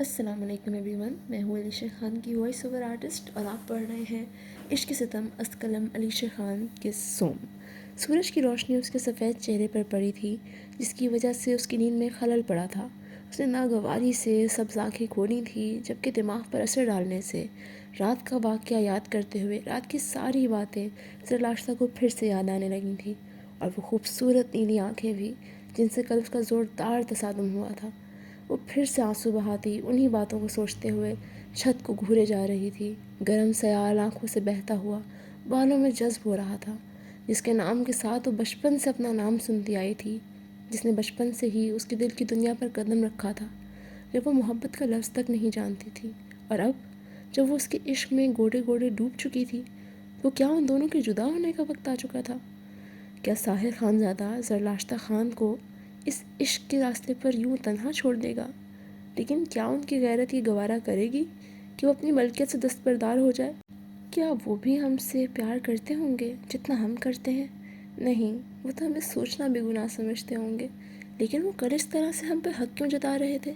السلام علیکم every one, میں ہوں علیشہ خان کی وائس اوور آرٹسٹ اور آپ پڑھ رہے ہیں عشق ستم از قلم علیشہ خان کے سوم۔ سورج کی روشنی اس کے سفید چہرے پر پڑی تھی، جس کی وجہ سے اس کی نیند میں خلل پڑا تھا۔ اس نے ناگواری سے سبز آنکھیں کھولی تھیں، جبکہ دماغ پر اثر ڈالنے سے رات کا واقعہ یاد کرتے ہوئے رات کی ساری باتیں زرلاشتہ کو پھر سے یاد آنے لگی تھیں، اور وہ خوبصورت نیلی آنکھیں بھی جن سے کل اس کا زوردار تصادم ہوا تھا۔ وہ پھر سے آنسو بہاتی انہی باتوں کو سوچتے ہوئے چھت کو گھورے جا رہی تھی۔ گرم سیال آنکھوں سے بہتا ہوا بالوں میں جذب ہو رہا تھا، جس کے نام کے ساتھ وہ بچپن سے اپنا نام سنتی آئی تھی، جس نے بچپن سے ہی اس کے دل کی دنیا پر قدم رکھا تھا، جب وہ محبت کا لفظ تک نہیں جانتی تھی۔ اور اب جب وہ اس کے عشق میں گوڑے گوڑے ڈوب چکی تھی، تو کیا ان دونوں کے جدا ہونے کا وقت آ چکا تھا؟ کیا ساحر خانزادہ زرلاشتہ خان کو اس عشق کے راستے پر یوں تنہا چھوڑ دے گا؟ لیکن کیا ان کی غیرت یہ گوارا کرے گی کہ وہ اپنی ملکیت سے دستبردار ہو جائے؟ کیا وہ بھی ہم سے پیار کرتے ہوں گے جتنا ہم کرتے ہیں؟ نہیں، وہ تو ہمیں سوچنا بھی گناہ سمجھتے ہوں گے، لیکن وہ کل اس طرح سے ہم پہ حق کیوں جتا رہے تھے؟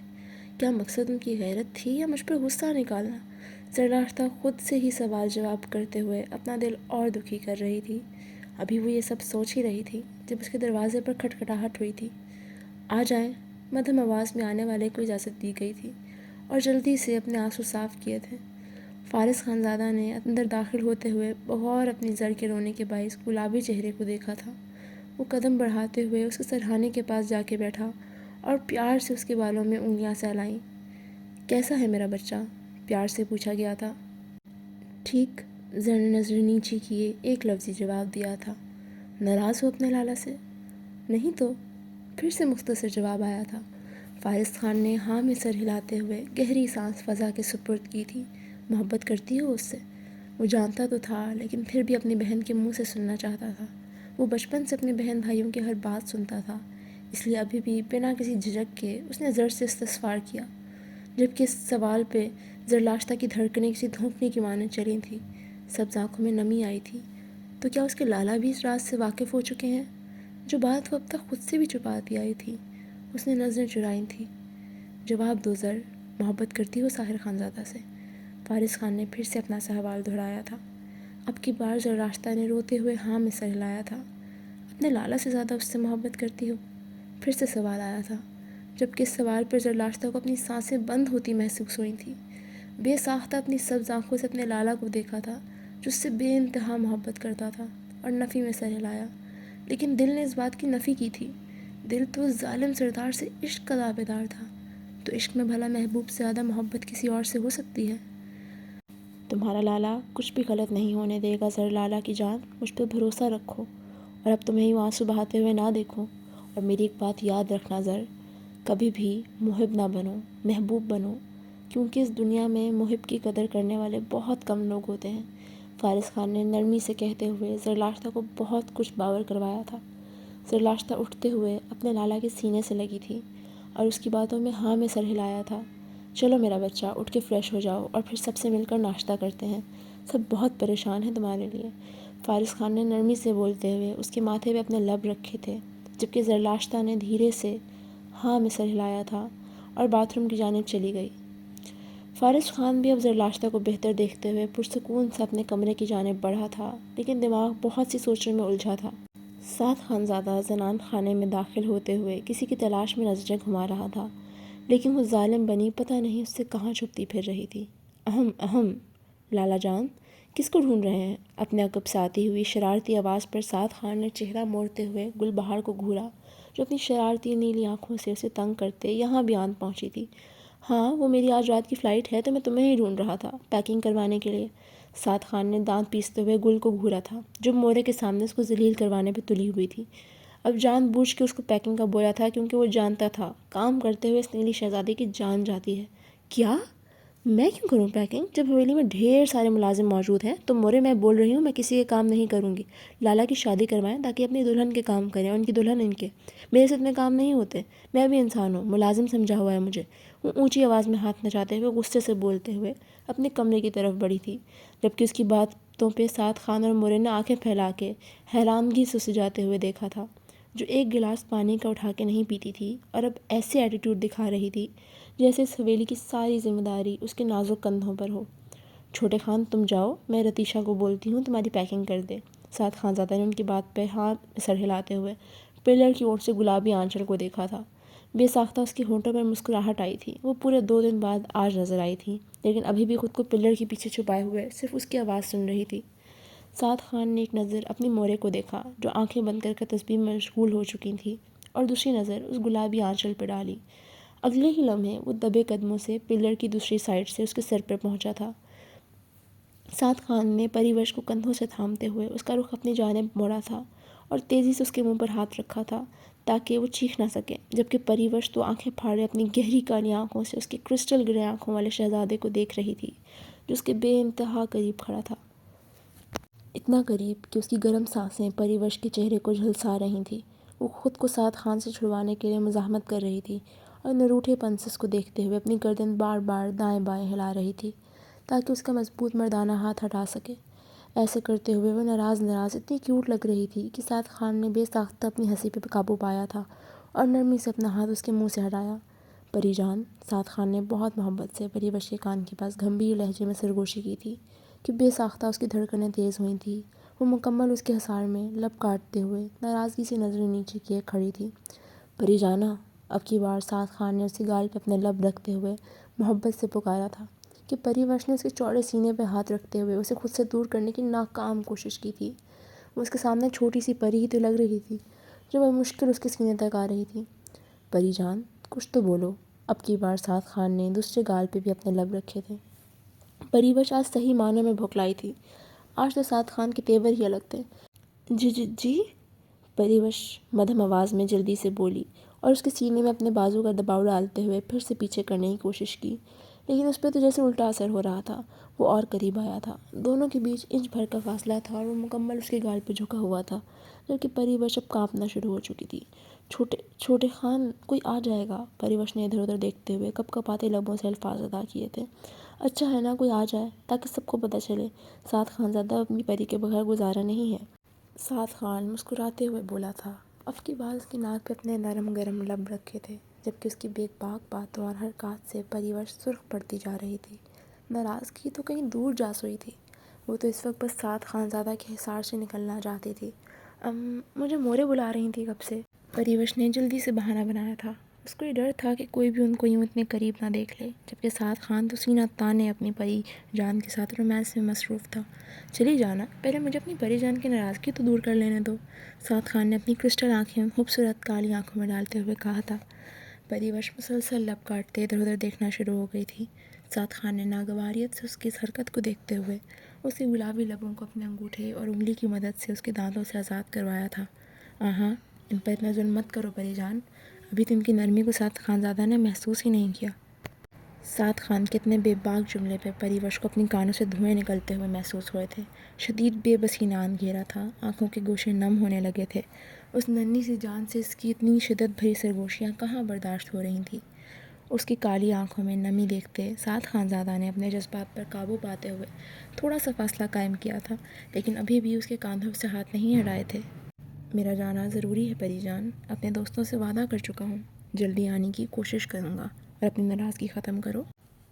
کیا مقصد ان کی غیرت تھی یا مجھ پر غصہ نکالنا؟ زرلاشتہ خود سے ہی سوال جواب کرتے ہوئے اپنا دل اور دکھی کر رہی تھی۔ ابھی وہ یہ سب سوچ ہی رہی تھی جب اس کے دروازے پر کھٹکھٹاہٹ ہوئی تھی۔ آ جائیں، مدھم آواز میں آنے والے کو اجازت دی گئی تھی، اور جلدی سے اپنے آنسو صاف کیے تھے۔ فارس خانزادہ نے اندر داخل ہوتے ہوئے بغور اپنی زر کے رونے کے باعث گلابی چہرے کو دیکھا تھا۔ وہ قدم بڑھاتے ہوئے اس کے سرہانے کے پاس جا کے بیٹھا اور پیار سے اس کے بالوں میں انگلیاں سہلائیں۔ کیسا ہے میرا بچہ؟ پیار سے پوچھا گیا تھا۔ ٹھیک، زر نے نظر نیچی کیے ایک لفظی جواب دیا تھا۔ ناراض ہو اپنے لالا سے؟ نہیں تو، پھر سے مختصر جواب آیا تھا۔ فارس خان نے ہاں میں سر ہلاتے ہوئے گہری سانس فضا کے سپرد کی تھی۔ محبت کرتی ہو اس سے؟ وہ جانتا تو تھا، لیکن پھر بھی اپنی بہن کے منہ سے سننا چاہتا تھا۔ وہ بچپن سے اپنے بہن بھائیوں کی ہر بات سنتا تھا، اس لیے ابھی بھی بنا کسی جھجک کے اس نے زر سے استفسار کیا، جبکہ اس سوال پہ زرلاشتہ کی دھڑکنیں کسی دھونکنے کی مانند چلی تھیں، سبز آنکھوں میں نمی آئی تھی۔ تو کیا اس کے لالا بھی اس راز سے واقف ہو چکے ہیں، جو بات وہ اب تک خود سے بھی چھپاتی آئی تھی؟ اس نے نظریں چرائیں تھیں۔ جواب دو زر، محبت کرتی ہو ساحر خانزادہ سے؟ فارس خان نے پھر سے اپنا سوال دہرایا تھا۔ اب کی بار زرلاشتہ نے روتے ہوئے ہاں میں سر ہلایا تھا۔ اپنے لالا سے زیادہ اس سے محبت کرتی ہو؟ پھر سے سوال آیا تھا، جبکہ اس سوال پر زرلاشتہ کو اپنی سانسیں بند ہوتی محسوس ہوئی تھیں۔ بے ساختہ اپنی سبز آنکھوں سے اپنے لالا کو دیکھا تھا، جو اس سے بے انتہا محبت کرتا تھا، اور نفی میں سر ہلایا۔ لیکن دل نے اس بات کی نفی کی تھی۔ دل تو اس ظالم سردار سے عشق کا دعوے دار تھا، تو عشق میں بھلا محبوب سے زیادہ محبت کسی اور سے ہو سکتی ہے؟ تمہارا لالا کچھ بھی غلط نہیں ہونے دے گا زر لالا کی جان، مجھ پہ بھروسہ رکھو، اور اب تمہیں یوں آنسو بہاتے ہوئے نہ دیکھوں۔ اور میری ایک بات یاد رکھنا زر، کبھی بھی محب نہ بنو، محبوب بنو، کیونکہ اس دنیا میں محب کی قدر کرنے والے بہت کم لوگ ہوتے ہیں۔ فارس خان نے نرمی سے کہتے ہوئے زرلاشتہ کو بہت کچھ باور کروایا تھا۔ زرلاشتہ اٹھتے ہوئے اپنے لالا کے سینے سے لگی تھی اور اس کی باتوں میں ہاں میں سر ہلایا تھا۔ چلو میرا بچہ، اٹھ کے فریش ہو جاؤ اور پھر سب سے مل کر ناشتہ کرتے ہیں، سب بہت پریشان ہیں تمہارے لیے۔ فارس خان نے نرمی سے بولتے ہوئے اس کے ماتھے پہ اپنے لب رکھے تھے، جبکہ زرلاشتہ نے دھیرے سے ہاں میں سر ہلایا تھا اور باتھ روم کی جانب چلی گئی۔ فارس خان بھی اب زرلاشتہ کو بہتر دیکھتے ہوئے پرسکون سے اپنے کمرے کی جانب بڑھا تھا، لیکن دماغ بہت سی سوچوں میں الجھا تھا۔ ساتھ خانزادہ زنان خانے میں داخل ہوتے ہوئے کسی کی تلاش میں نظریں گھما رہا تھا، لیکن وہ ظالم بنی پتہ نہیں اس سے کہاں چھپتی پھر رہی تھی۔ اہم اہم، لالا جان، کس کو ڈھونڈ رہے ہیں؟ اپنے عقب سے آتی ہوئی شرارتی آواز پر ساتھ خان نے چہرہ موڑتے ہوئے گل بہار کو گھورا، جو اپنی شرارتی نیلی آنکھوں سے اسے تنگ کرتے یہاں بھی آن پہنچی تھی۔ ہاں، وہ میری آج رات کی فلائٹ ہے، تو میں تمہیں ہی ڈھونڈ رہا تھا، پیکنگ کروانے کے لیے۔ ساتھ خان نے دانت پیستے ہوئے گل کو گھورا تھا، جو مورے کے سامنے اس کو ذلیل کروانے پہ تلی ہوئی تھی۔ اب جان بوجھ کے اس کو پیکنگ کا بولا تھا، کیونکہ وہ جانتا تھا کام کرتے ہوئے اس نیلی شہزادی کی جان جاتی ہے۔ کیا؟ میں کیوں کروں پیکنگ، جب حویلی میں ڈھیر سارے ملازم موجود ہیں؟ تو مورے، میں بول رہی ہوں، میں کسی کے کام نہیں کروں گی۔ لالا کی شادی کروائیں تاکہ اپنی دلہن کے کام کریں، اور ان کی دلہن ان کے۔ میرے سے اتنے کام نہیں ہوتے، میں بھی انسان ہوں، ملازم سمجھا ہوا ہے مجھے۔ وہ اونچی آواز میں ہاتھ نچاتے ہوئے غصے سے بولتے ہوئے اپنے کمرے کی طرف بڑھی تھی، جبکہ اس کی باتوں پہ ساتھ خان اور مورے نے آنکھیں پھیلا کے حیرانگی سے اسے جاتے ہوئے دیکھا تھا۔ جو ایک گلاس پانی کا اٹھا کے نہیں پیتی تھی اور اب ایسے ایٹیٹیوڈ دکھا رہی تھی جیسے اس حویلی کی ساری ذمہ داری اس کے نازک کندھوں پر ہو۔ چھوٹے خان تم جاؤ، میں رتیشا کو بولتی ہوں تمہاری پیکنگ کر دے۔ سعد خانزادہ نے ان کی بات پہ ہاتھ سر ہلاتے ہوئے پلر کی اوٹ سے گلابی آنچل کو دیکھا تھا۔ بے ساختہ اس کے ہونٹوں پر مسکراہٹ آئی تھی۔ وہ پورے 2 دن بعد آج نظر آئی تھی، لیکن ابھی بھی خود کو پلر کے پیچھے چھپائے ہوئے صرف اس کی آواز سن رہی تھی۔ سعد خان نے ایک نظر اپنی مورے کو دیکھا جو آنکھیں بند کر تسبیح میں مشغول ہو چکی تھی، اور دوسری نظر اس گلابی آنچل پہ ڈالی۔ اگلے ہی لمحے وہ دبے قدموں سے پلر کی دوسری سائڈ سے اس کے سر پر پہنچا تھا۔ سعد خان نے پریوش کو کندھوں سے تھامتے ہوئے اس کا رخ اپنی جانب موڑا تھا اور تیزی سے اس کے منہ پر ہاتھ رکھا تھا تاکہ وہ چیخ نہ سکے، جبکہ پریوش تو آنکھیں پھاڑے اپنی گہری کالی آنکھوں سے اس کے کرسٹل گرے آنکھوں والے شہزادے کو دیکھ رہی تھی جو اس کے بے انتہا قریب کھڑا تھا، اتنا قریب کہ اس کی گرم سانسیں پریوش کے چہرے کو جھلسا رہی تھیں۔ وہ خود کو سعد خان سے چھڑوانے کے لیے مزاحمت کر رہی تھی اور نروٹھے پن سے اس کو دیکھتے ہوئے اپنی گردن بار بار دائیں بائیں ہلا رہی تھی تاکہ اس کا مضبوط مردانہ ہاتھ ہٹا سکے۔ ایسے کرتے ہوئے وہ ناراض اتنی کیوٹ لگ رہی تھی کہ سعد خان نے بے ساختہ اپنی ہنسی پہ قابو پایا تھا اور نرمی سے اپنا ہاتھ اس کے منہ سے ہٹایا۔ پری جان، سعد خان نے بہت محبت سے پریوش کے کان کے پاس گھمبیر لہجے میں سرگوشی کی تھی کہ بے ساختہ اس کی دھڑکنیں تیز ہوئی تھیں۔ وہ مکمل اس کے حصار میں لب کاٹتے ہوئے ناراضگی سے نظریں نیچے کیے کھڑی تھی۔ پری جانا، اب کی بار سعد خان نے اسی گال پہ اپنے لب رکھتے ہوئے محبت سے پکارا تھا کہ پریوش نے اس کے چوڑے سینے پہ ہاتھ رکھتے ہوئے اسے خود سے دور کرنے کی ناکام کوشش کی تھی۔ وہ اس کے سامنے چھوٹی سی پری ہی تو لگ رہی تھی جو بمشکل اس کے سینے تک آ رہی تھی۔ پری جان، کچھ تو بولو۔ اب کی بار سعد خان نے دوسرے گال پہ بھی اپنے لب رکھے تھے۔ پریوش آج صحیح معنوں میں بھوکلائی تھی۔ آج تو سعد خان کے تیور ہی الگ تھے۔ جی پریوش مدھم آواز میں جلدی سے بولی اور اس کے سینے میں اپنے بازو کا دباؤ ڈالتے ہوئے پھر سے پیچھے کرنے کی کوشش کی، لیکن اس پہ تو جیسے الٹا اثر ہو رہا تھا۔ وہ اور قریب آیا تھا، دونوں کے بیچ انچ بھر کا فاصلہ تھا اور وہ مکمل اس کے گال پہ جھکا ہوا تھا، جبکہ پریوش اب کانپنا شروع ہو چکی تھی۔ چھوٹے خان، کوئی آ جائے گا، پریوش نے ادھر ادھر دیکھتے ہوئے کپ کپاتے لبوں سے الفاظ ادا کیے تھے۔ اچھا ہے نا کوئی آ جائے تاکہ سب کو پتہ چلے، سعد خانزادہ اپنی پری کے بغیر گزارا نہیں ہے۔ سعد خان مسکراتے ہوئے بولا تھا۔ اب کی بار اس کی ناک پہ اپنے نرم گرم لب رکھے تھے، جبکہ اس کی بے باک باتوں اور حرکات سے پریوش سرخ پڑتی جا رہی تھی۔ ناراضگی تو کہیں دور جا سوئی تھی، وہ تو اس وقت بس سعد خانزادہ کے حصار سے نکلنا چاہتی تھی۔ مجھے مورے بلا رہی تھی کب سے، پریوش نے جلدی سے بہانہ بنایا تھا۔ اس کو یہ ڈر تھا کہ کوئی بھی ان کو یوں اتنے قریب نہ دیکھ لے، جبکہ سعد خان تو سینہ تانے اپنی پری جان کے ساتھ رومانس میں مصروف تھا۔ چلی جانا، پہلے مجھے اپنی پری جان کی ناراضگی تو دور کر لینے دو، سعد خان نے اپنی کرسٹل آنکھیں خوبصورت کالی آنکھوں میں ڈالتے ہوئے کہا تھا۔ پریوش مسلسل لب کاٹتے ادھر ادھر دیکھنا شروع ہو گئی تھی۔ سعد خان نے ناگواریت سے اس کی اس حرکت کو دیکھتے ہوئے اس کے گلابی لبوں کو اپنے انگوٹھے اور انگلی کی مدد سے اس کے دانتوں سے آزاد کروایا تھا۔ آہاں، ان پر اتنا ظلم مت کرو پری جان، ابھی تو ان کی نرمی کو سعد خانزادہ نے محسوس ہی نہیں کیا۔ سعد خان کے اتنے بے باک جملے پہ پریوش کو اپنی کانوں سے دھوئیں نکلتے ہوئے محسوس ہوئے تھے۔ شدید بے بسی نے آن گھیرا تھا، آنکھوں کے گوشے نم ہونے لگے تھے۔ اس ننھی سی جان سے اس کی اتنی شدت بھری سرگوشیاں کہاں برداشت ہو رہی تھیں۔ اس کی کالی آنکھوں میں نمی دیکھتے سعد خانزادہ نے اپنے جذبات پر قابو پاتے ہوئے تھوڑا سا فاصلہ قائم کیا تھا، لیکن ابھی بھی اس کے کاندھوں سے ہاتھ نہیں ہٹائے تھے۔ میرا جانا ضروری ہے پری جان، اپنے دوستوں سے وعدہ کر چکا ہوں، جلدی آنے کی کوشش کروں گا، اور اپنی ناراضگی ختم کرو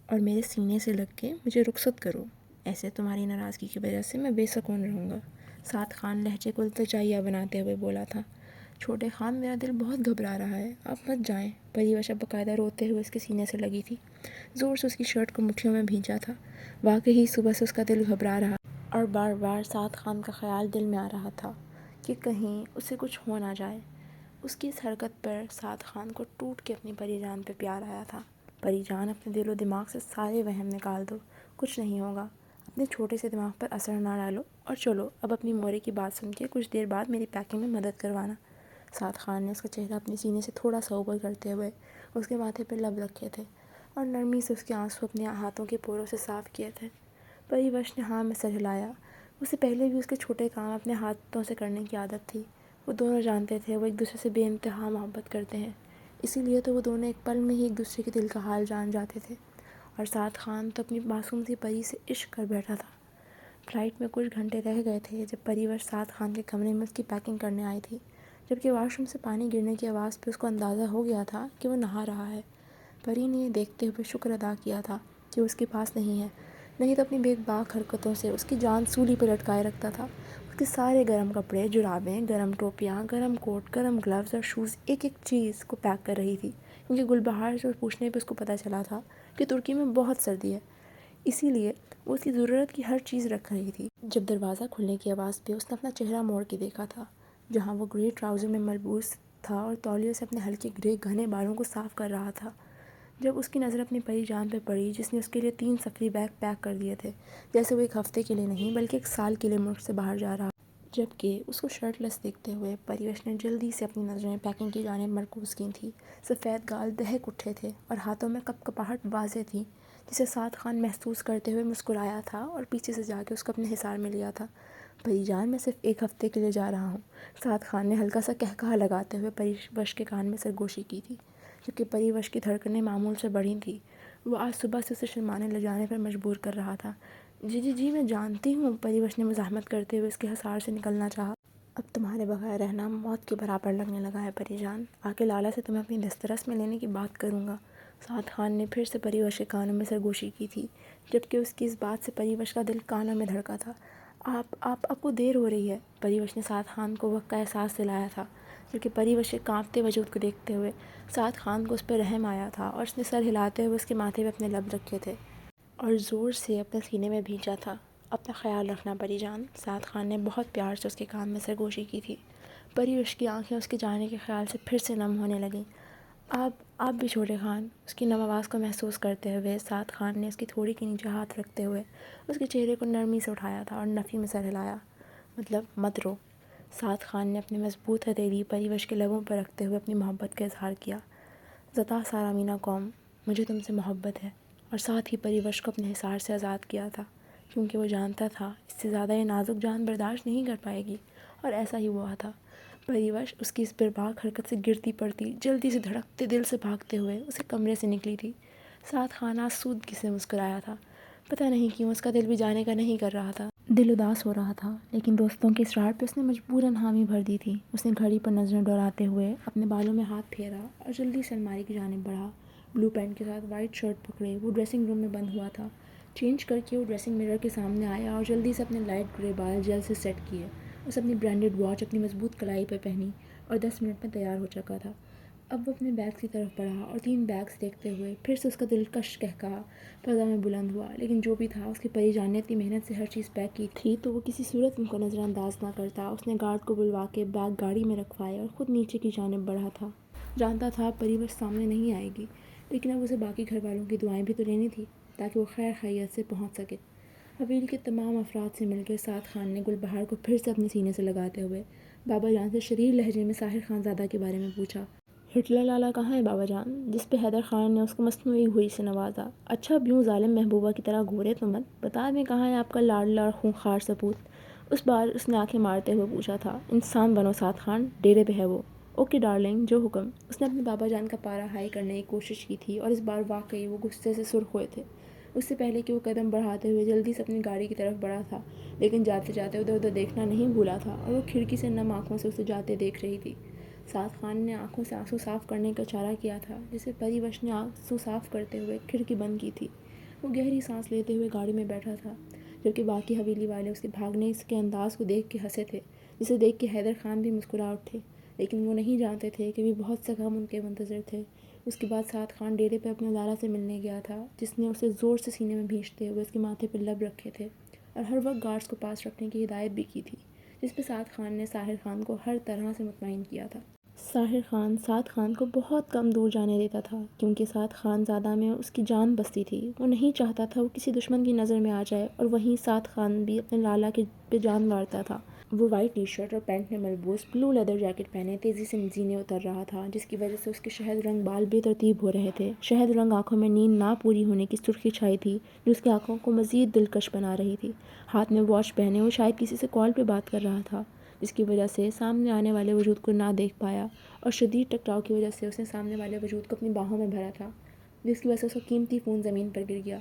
اور میرے سینے سے لگ کے مجھے رخصت کرو، ایسے تمہاری ناراضگی کی وجہ سے میں بے سکون رہوں گا، سعد خان لہجے کو التجائیہ بناتے ہوئے بولا تھا۔ چھوٹے خان، میرا دل بہت گھبرا رہا ہے، آپ مت جائیں، پریوش اب باقاعدہ روتے ہوئے اس کے سینے سے لگی تھی، زور سے اس کی شرٹ کو مٹھیوں میں بھینچا تھا۔ واقعی صبح سے اس کا دل گھبرا رہا اور بار بار سعد خان کا خیال دل میں آ رہا تھا کہ کہیں اسے کچھ ہو نہ جائے۔ اس کی اس حرکت پر سعد خان کو ٹوٹ کے اپنی پری جان پہ پیار آیا تھا۔ پری جان، اپنے دل و دماغ سے سارے وہم نکال دو، کچھ نہیں ہوگا، اپنے چھوٹے سے دماغ پر اثر نہ ڈالو اور چلو اب اپنی مورے کی بات سن کے کچھ دیر بعد میری پیکنگ میں مدد کروانا۔ سعد خان نے اس کا چہرہ اپنے سینے سے تھوڑا سا اوپر کرتے ہوئے اس کے ماتھے پہ لب رکھے تھے اور نرمی سے اس کے آنسو اپنے ہاتھوں کے پوروں سے صاف کیے تھے۔ پریوش نے ہاں میں سر ہلایا۔ اسے پہلے بھی اس کے چھوٹے کام اپنے ہاتھوں سے کرنے کی عادت تھی۔ وہ دونوں جانتے تھے وہ ایک دوسرے سے بے انتہا محبت کرتے ہیں، اسی لیے تو وہ دونوں ایک پل میں ہی ایک دوسرے کے دل کا حال جان جاتے تھے، اور سعد خان تو اپنی معصوم سی پری سے عشق کر بیٹھا تھا۔ فلائٹ میں کچھ گھنٹے رہ گئے تھے جب پریوش سعد خان کے کمرے میں اس کی پیکنگ کرنے آئی تھی، جبکہ واش روم سے پانی گرنے کی آواز پہ اس کو اندازہ ہو گیا تھا کہ وہ نہا رہا ہے۔ پری نے یہ دیکھتے ہوئے شکر ادا کیا تھا کہ وہ اس کے پاس نہیں ہے، نہیں تو اپنی بے باک حرکتوں سے اس کی جان سولی پہ لٹکائے رکھتا تھا۔ اس کے سارے گرم کپڑے، جرابیں، گرم ٹوپیاں، گرم کوٹ، گرم گلوز اور شوز ایک ایک چیز کو پیک کر رہی تھی، کیونکہ گل بہار سے پوچھنے پہ اس کو پتہ چلا تھا کہ ترکی میں بہت سردی ہے، اسی لیے وہ اس کی ضرورت کی ہر چیز رکھ رہی تھی۔ جب دروازہ کھلنے کی آواز پہ اس نے اپنا چہرہ موڑ کے دیکھا تھا، جہاں وہ گرے ٹراؤزر میں ملبوس تھا اور تولیے سے اپنے ہلکے گرے گھنے بالوں کو صاف کر رہا تھا۔ جب اس کی نظر اپنی پری جان پہ پڑی، جس نے اس کے لیے 3 سفری بیگ پیک کر دیے تھے، جیسے وہ ایک ہفتے کے لیے نہیں بلکہ 1 سال کے لیے ملک سے باہر جا رہا، جبکہ اس کو شرٹ لیس دیکھتے ہوئے پریوش نے جلدی سے اپنی نظریں پیکنگ کی جانب مرکوز کی تھیں۔ سفید گال دہک اٹھے تھے اور ہاتھوں میں کپ کپاہٹ واضح تھی، جسے سعد خان محسوس کرتے ہوئے مسکرایا تھا اور پیچھے سے جا کے اس کو اپنے حصار میں لیا تھا۔ پری جان، میں صرف 1 ہفتے کے لیے جا رہا ہوں، سعد خان نے ہلکا سا قہقہہ لگاتے ہوئے پریوش کے کان میں سرگوشی کی تھی، جبکہ پریوش کی دھڑکنیں معمول سے بڑھی تھیں۔ وہ آج صبح سے اسے شرمانے لے جانے پر مجبور کر رہا تھا۔ جی جی جی میں جانتی ہوں، پریوش نے مزاحمت کرتے ہوئے اس کے حصار سے نکلنا چاہا۔ اب تمہارے بغیر رہنا موت کے برابر لگنے لگا ہے پری جان، آ کے لالا سے تمہیں اپنی دسترس میں لینے کی بات کروں گا۔ سعد خان نے پھر سے پریوش کے کانوں میں سرگوشی کی تھی، جبکہ اس کی اس بات سے پریوش کا دل کانوں میں دھڑکا تھا۔ آپ کو دیر ہو رہی ہے، پریوش نے سعد خان کو وقت کا احساس دلایا تھا، جبکہ پریوش کے کانپتے وجود کو دیکھتے ہوئے سعد خان کو اس پہ رحم آیا تھا اور اس نے سر ہلاتے ہوئے اس کے ماتھے پہ اپنے لب رکھے تھے اور زور سے اپنے سینے میں بھینچا تھا۔ اپنا خیال رکھنا پری جان، سعد خان نے بہت پیار سے اس کے کان میں سرگوشی کی تھی۔ پریوش کی آنکھیں اس کے جانے کے خیال سے پھر سے نم ہونے لگیں۔ آپ بھی چھوٹے خان، اس کی نم آواز کو محسوس کرتے ہوئے سعد خان نے اس کی تھوڑی کے نیچے ہاتھ رکھتے ہوئے اس کے چہرے کو نرمی سے اٹھایا تھا اور نفی میں سر ہلایا۔ مطلب مت رو، سعد خان نے اپنی مضبوط ہتھیلی پریوش کے لبوں پر رکھتے ہوئے اپنی محبت کا اظہار کیا۔ زتا سارا مینا قوم، مجھے تم سے محبت ہے، اور ساتھ ہی پریوش کو اپنے حصار سے آزاد کیا تھا، کیونکہ وہ جانتا تھا اس سے زیادہ یہ نازک جان برداشت نہیں کر پائے گی، اور ایسا ہی ہوا تھا۔ پریوش اس کی اس برباک حرکت سے گرتی پڑتی جلدی سے دھڑکتے دل سے بھاگتے ہوئے اس کے کمرے سے نکلی تھی۔ سعد خان آسودگی سے مسکرایا تھا، پتہ نہیں کیوں اس کا دل بھی جانے کا نہیں کر رہا تھا۔ دل اداس ہو رہا تھا، لیکن دوستوں کے اصرار پہ اس نے مجبوراً حامی بھر دی تھی۔ اس نے گھڑی پر نظریں دوڑاتے ہوئے اپنے بالوں میں ہاتھ پھیرا اور جلدی سے الماری کی جانب بڑھا۔ بلو پینٹ کے ساتھ وائٹ شرٹ پکڑے وہ ڈریسنگ روم میں بند ہوا تھا۔ چینج کر کے وہ ڈریسنگ مرر کے سامنے آیا اور جلدی سے اپنے لائٹ گرے بال جیل سے سیٹ کیے۔ اس نے اپنی برانڈڈ واچ اپنی مضبوط کلائی پر پہنی اور 10 منٹ میں تیار ہو چکا تھا۔ اب وہ اپنے بیگز کی طرف بڑھا اور 3 بیگز دیکھتے ہوئے پھر سے اس کا دلکش قہقہہ فضا میں بلند ہوا، لیکن جو بھی تھا، اس کی پری جان نے اتنی محنت سے ہر چیز پیک کی تھی تو وہ کسی صورت ان کو نظر انداز نہ کرتا۔ اس نے گارڈ کو بلوا کے بیگ گاڑی میں رکھوائے اور خود نیچے کی جانب بڑھا تھا۔ جانتا تھا پریوش سامنے نہیں آئے گی، لیکن اب اسے باقی گھر والوں کی دعائیں بھی تو لینی تھی تاکہ وہ خیر خیریت سے پہنچ سکے۔ حویلی کے تمام افراد سے مل کے سعد خان نے گل بہار کو پھر سے اپنے سینے سے لگاتے ہوئے بابا جان سے شریر لہجے میں ساحر خان زادہ کے بارے میں پوچھا۔ ہٹلر لالا کہاں ہے بابا جان؟ جس پہ حیدر خان نے اس کو مصنوعی ہوئی سے نوازا۔ اچھا اب یوں ظالم محبوبہ کی طرح گھورے تو مت، بتا دیں کہاں ہے آپ کا لاڈلا اور خونخوار سپوت؟ اس بار اس نے آنکھیں مارتے ہوئے پوچھا تھا۔ انسان بنو سعد خان، ڈیرے پہ ہے وہ۔ اوکے ڈارلنگ، جو حکم۔ اس نے اپنے بابا جان کا پارا ہائی کرنے کی کوشش کی تھی اور اس بار واقعی وہ غصے سے سرخ ہوئے تھے۔ اس سے پہلے کہ وہ قدم بڑھاتے ہوئے جلدی سے اپنی گاڑی کی طرف بڑھا تھا، لیکن جاتے جاتے ادھر ادھر دیکھنا نہیں بھولا تھا اور وہ کھڑکی سے نم آنکھوں سے اسے جاتے دیکھ رہی تھی۔ سعد خان نے آنکھوں سے آنسو صاف کرنے کا اشارہ کیا تھا، جسے پریوش نے آنسو صاف کرتے ہوئے کھڑکی بند کی تھی۔ وہ گہری سانس لیتے ہوئے گاڑی میں بیٹھا تھا، جبکہ باقی حویلی والے اس کے بھاگنے کے انداز کو دیکھ کے ہنسے تھے، جسے دیکھ کے حیدر خان بھی مسکرا اٹھے، لیکن وہ نہیں جانتے تھے کہ بھی بہت سے غم ان کے منتظر تھے۔ اس کے بعد سعد خان ڈیرے پہ اپنے لالا سے ملنے گیا تھا، جس نے اسے زور سے سینے میں بھینچتے ہوئے اس کے ماتھے پہ لب رکھے تھے اور ہر وقت گارڈز کو پاس رکھنے کی ہدایت بھی کی تھی، جس پہ سعد خان نے ساحر خان کو ہر طرح سے مطمئن کیا تھا۔ ساحر خان سعد خان کو بہت کم دور جانے دیتا تھا، کیونکہ سعد خان زادہ میں اس کی جان بستی تھی۔ وہ نہیں چاہتا تھا وہ کسی دشمن کی نظر میں آ جائے، اور وہیں سعد خان بھی اپنے لالا کے پہ جان مارتا تھا۔ وہ وائٹ ٹی شرٹ اور پینٹ میں ملبوس بلو لیدر جیکٹ پہنے تیزی سے زینے اتر رہا تھا، جس کی وجہ سے اس کے شہد رنگ بال بے ترتیب ہو رہے تھے۔ شہد رنگ آنکھوں میں نیند نہ پوری ہونے کی سرخی چھائی تھی، جو اس کی آنکھوں کو مزید دلکش بنا رہی تھی۔ ہاتھ میں واچ پہنے وہ شاید کسی سے کال پہ بات کر رہا تھا، جس کی وجہ سے سامنے آنے والے وجود کو نہ دیکھ پایا، اور شدید ٹکراؤ کی وجہ سے اس نے سامنے والے وجود کو اپنی باہوں میں بھرا تھا، جس کی وجہ سے اس کا قیمتی فون زمین پر گر گیا۔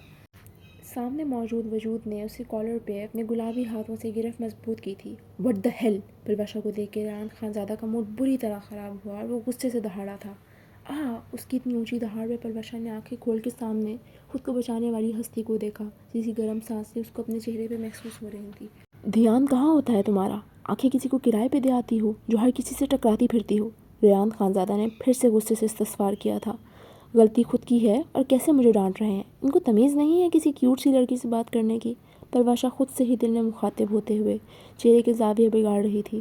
سامنے موجود وجود نے اس کے کالر پہ اپنے گلابی ہاتھوں سے گرفت مضبوط کی تھی۔ "What the hell!" پلوشا کو دیکھ کے ریحان خان زادہ کا موڈ بری طرح خراب ہوا اور وہ غصے سے دہاڑا تھا۔ اس کی اتنی اونچی دہاڑ پہ پلوشا نے آنکھیں کھول کے سامنے خود کو بچانے والی ہستی کو دیکھا جس کی گرم سانسیں اس کو اپنے چہرے پہ محسوس ہو رہی تھی۔ "دھیان کہاں ہوتا ہے تمہارا؟ آنکھیں کسی کو کرائے پہ دے آتی ہو جو ہر کسی سے ٹکراتی پھرتی ہو!" ریحان خان زادہ نے پھر سے غصے سے استفسار کیا تھا۔ "غلطی خود کی ہے اور کیسے مجھے ڈانٹ رہے ہیں؟ ان کو تمیز نہیں ہے کسی کیوٹ سی لڑکی سے بات کرنے کی!" پلوشا خود سے ہی دل میں مخاطب ہوتے ہوئے چہرے کے زاویے بگاڑ رہی تھی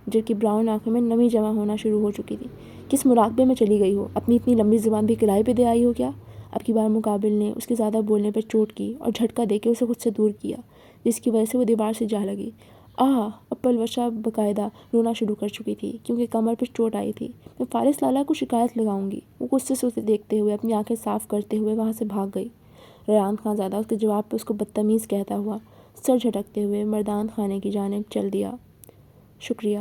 جن کی براؤن آنکھوں میں نمی جمع ہونا شروع ہو چکی تھی۔ "کس مراقبے میں چلی گئی ہو؟ اپنی اتنی لمبی زبان بھی کرائے پہ دے آئی ہو کیا؟" اب کی بار مقابل نے اس کے زیادہ بولنے پر چوٹ کی اور جھٹکا دے کے اسے خود سے دور کیا جس کی وجہ سے وہ دیوار سے جا لگی۔ اب پلوشا باقاعدہ رونا شروع کر چکی تھی کیونکہ کمر پر چوٹ آئی تھی۔ "میں فارس لالہ کو شکایت لگاؤں گی!" وہ غصے سے اسے دیکھتے ہوئے اپنی آنکھیں صاف کرتے ہوئے وہاں سے بھاگ گئی۔ ریحان خان زادہ اس کے جواب پہ اس کو بدتمیز کہتا ہوا سر جھٹکتے ہوئے مردان خانے کی جانب چل دیا۔ شکریہ۔